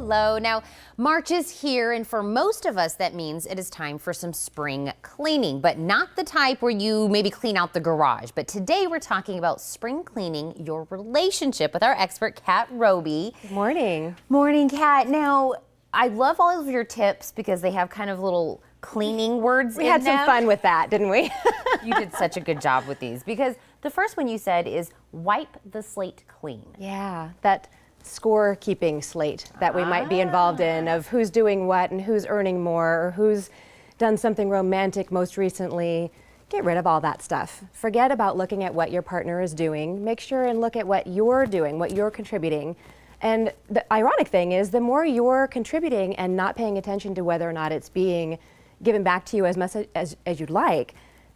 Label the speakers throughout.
Speaker 1: Hello. Now, March is here, and for most of us, that means it is time for some spring cleaning, but not the type where you maybe clean out the garage. But today we're talking about spring cleaning your relationship with our expert, Kat Roby.
Speaker 2: Good morning.
Speaker 1: Morning, Kat. Now, I love all of your tips because they have kind of little cleaning words
Speaker 2: We had some fun with that, didn't we?
Speaker 1: You did such a good job with these because the first one you said is wipe the slate clean.
Speaker 2: Yeah, that score-keeping slate that we might be involved in of who's doing what and who's earning more or who's done something romantic most recently. Get rid of all that stuff. Forget about looking at what your partner is doing. Make sure and look at what you're doing, what you're contributing. And the ironic thing is the more you're contributing and not paying attention to whether or not it's being given back to you as much as you'd like,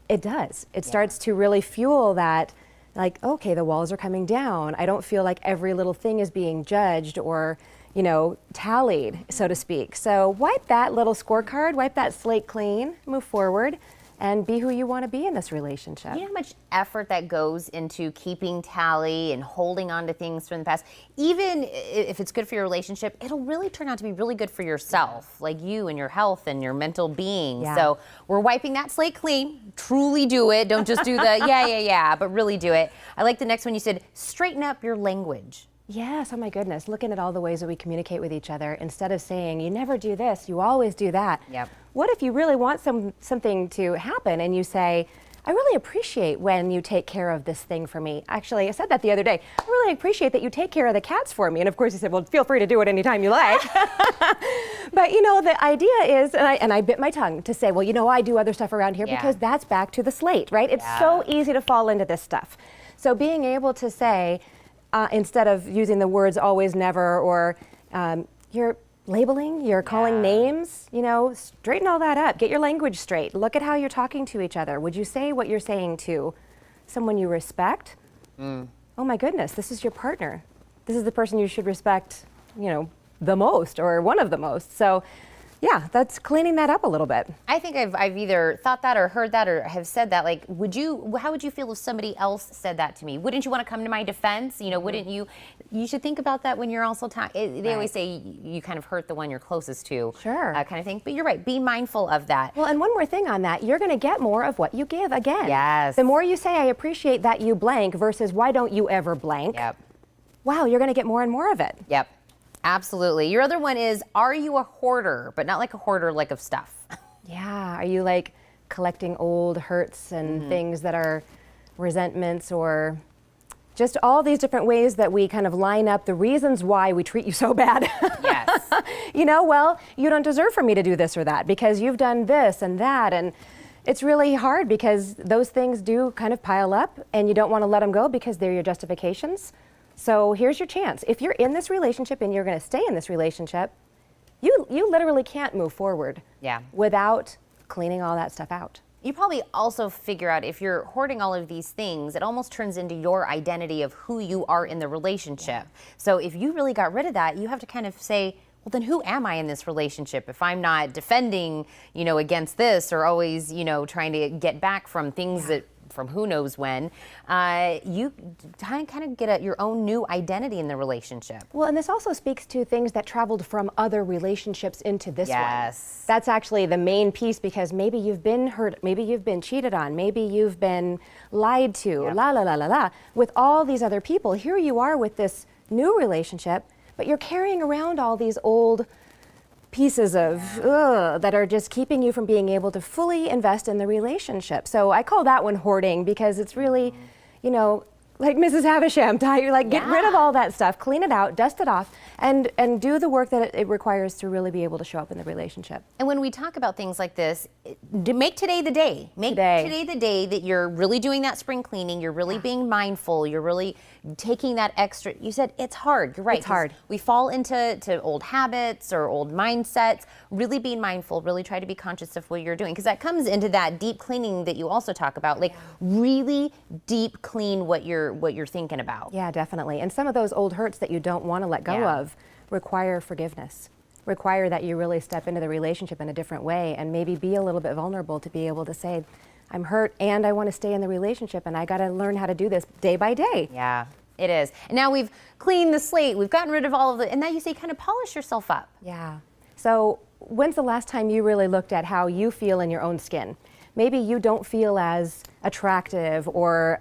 Speaker 2: it does. It starts to really fuel that, like, okay, the walls are coming down. I don't feel like every little thing is being judged or, you know, tallied, so to speak. So wipe that little scorecard, wipe that slate clean, move forward, and be who you want to be in this relationship.
Speaker 1: You know how much effort that goes into keeping tally and holding on to things from the past? Even if it's good for your relationship, it'll really turn out to be really good for yourself, like you and your health and your mental being.
Speaker 2: Yeah.
Speaker 1: So we're wiping that slate clean. Truly do it. Don't just do the yeah, but really do it. I like the next one you said, straighten up your language.
Speaker 2: Yes, oh my goodness, looking at all the ways that we communicate with each other instead of saying, you never do this, you always do that.
Speaker 1: Yep.
Speaker 2: What if you really want something to happen and you say, I really appreciate when you take care of this thing for me. Actually, I said that the other day. I really appreciate that you take care of the cats for me. And of course he said, well, feel free to do it anytime you like. But you know, the idea is, and I bit my tongue to say, well, you know, I do other stuff around here because that's back to the slate, right? It's so easy to fall into this stuff. So being able to say, instead of using the words always, never, or you're labeling, you're calling names, you know, straighten all that up. Get your language straight. Look at how you're talking to each other. Would you say what you're saying to someone you respect? Oh my goodness, this is your partner. This is the person you should respect, you know, the most or one of the most. So yeah, that's cleaning that up a little bit.
Speaker 1: I think I've either thought that or heard that or have said that. Like, how would you feel if somebody else said that to me? Wouldn't you want to come to my defense? You know, wouldn't you should think about that when you're also talking. They always say you kind of hurt the one you're closest to.
Speaker 2: Sure.
Speaker 1: Kind of thing. But you're right. Be mindful of that.
Speaker 2: Well, and one more thing on that, you're going to get more of what you give again.
Speaker 1: Yes.
Speaker 2: The more you say, I appreciate that you blank versus why don't you ever blank?
Speaker 1: Yep.
Speaker 2: Wow, you're going to get more and more of it.
Speaker 1: Yep. Absolutely. Your other one is, are you a hoarder? But not like a hoarder, like of stuff.
Speaker 2: Yeah. Are you like collecting old hurts and things that are resentments or just all these different ways that we kind of line up the reasons why we treat you so bad?
Speaker 1: Yes.
Speaker 2: You know, well, you don't deserve for me to do this or that because you've done this and that. And it's really hard because those things do kind of pile up and you don't want to let them go because they're your justifications. So here's your chance. If you're in this relationship and you're going to stay in this relationship, you literally can't move forward without cleaning all that stuff out.
Speaker 1: You probably also figure out if you're hoarding all of these things, it almost turns into your identity of who you are in the relationship. So if you really got rid of that, you have to kind of say, well, then who am I in this relationship? If I'm not defending, you know, against this or always, you know, trying to get back from things that from who knows when, you kind of get your own new identity in the relationship.
Speaker 2: Well, and this also speaks to things that traveled from other relationships into this one.
Speaker 1: Yes.
Speaker 2: That's actually the main piece because maybe you've been hurt, maybe you've been cheated on, maybe you've been lied to, la la la la la. With all these other people, here you are with this new relationship, but you're carrying around all these old pieces of that are just keeping you from being able to fully invest in the relationship. So I call that one hoarding because it's really, you know, like Mrs. Havisham, you're like, get rid of all that stuff, clean it out, dust it off, and do the work that it requires to really be able to show up in the relationship.
Speaker 1: And when we talk about things like this, make today the day. Make today the day that you're really doing that spring cleaning, you're really being mindful, you're really taking that extra, you said it's hard, you're right.
Speaker 2: It's hard.
Speaker 1: We fall into old habits or old mindsets, really being mindful, really try to be conscious of what you're doing. Because that comes into that deep cleaning that you also talk about, like really deep clean what you're thinking about.
Speaker 2: Yeah, definitely. And some of those old hurts that you don't want to let go of require forgiveness, require that you really step into the relationship in a different way and maybe be a little bit vulnerable to be able to say, I'm hurt and I want to stay in the relationship and I got to learn how to do this day by day.
Speaker 1: Yeah. It is. And now we've cleaned the slate, we've gotten rid of all of the, and now you say kind of polish yourself up.
Speaker 2: Yeah. So when's the last time you really looked at how you feel in your own skin? Maybe you don't feel as attractive, or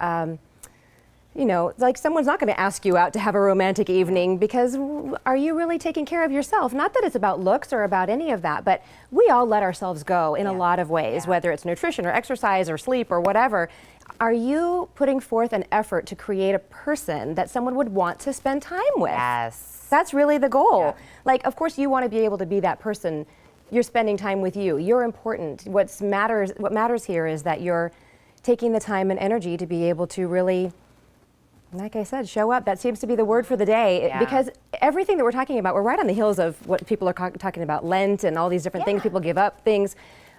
Speaker 2: like someone's not going to ask you out to have a romantic evening because are you really taking care of yourself? Not that it's about looks or about any of that, but we all let ourselves go in a lot of ways, whether it's nutrition or exercise or sleep or whatever. Are you putting forth an effort to create a person that someone would want to spend time with?
Speaker 1: Yes.
Speaker 2: That's really the goal. Yeah. Like, of course, you want to be able to be that person. You're spending time with you. You're important. What matters here is that you're taking the time and energy to be able to really, like I said, show up. That seems to be the word for the day, because everything that we're talking about, we're right on the heels of what people are talking about, Lent and all these different things. People give up things.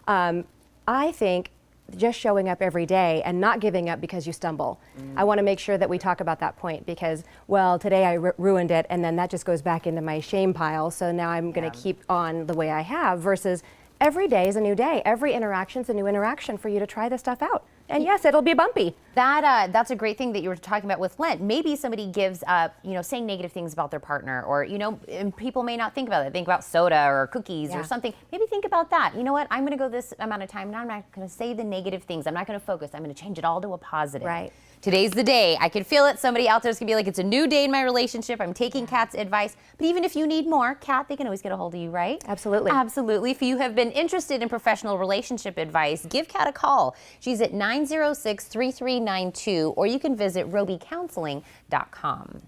Speaker 2: I think just showing up every day and not giving up because you stumble. I want to make sure that we talk about that point, because, well, today I ruined it, and then that just goes back into my shame pile. So now I'm going to keep on the way I have, versus every day is a new day. Every interaction is a new interaction for you to try this stuff out. And yes, it'll be bumpy.
Speaker 1: That's a great thing that you were talking about with Lent. Maybe somebody gives up, saying negative things about their partner, or, and people may not think about it. Think about soda or cookies or something. Maybe think about that. You know what? I'm going to go this amount of time. Now I'm not going to say the negative things. I'm not going to focus. I'm going to change it all to a positive.
Speaker 2: Right.
Speaker 1: Today's the day. I can feel it. Somebody out there is going to be like, it's a new day in my relationship. I'm taking Kat's advice. But even if you need more, Kat, they can always get a hold of you, right?
Speaker 2: Absolutely.
Speaker 1: Absolutely. If you have been interested in professional relationship advice, give Kat a call. She's at 906-3392, or you can visit robycounseling.com.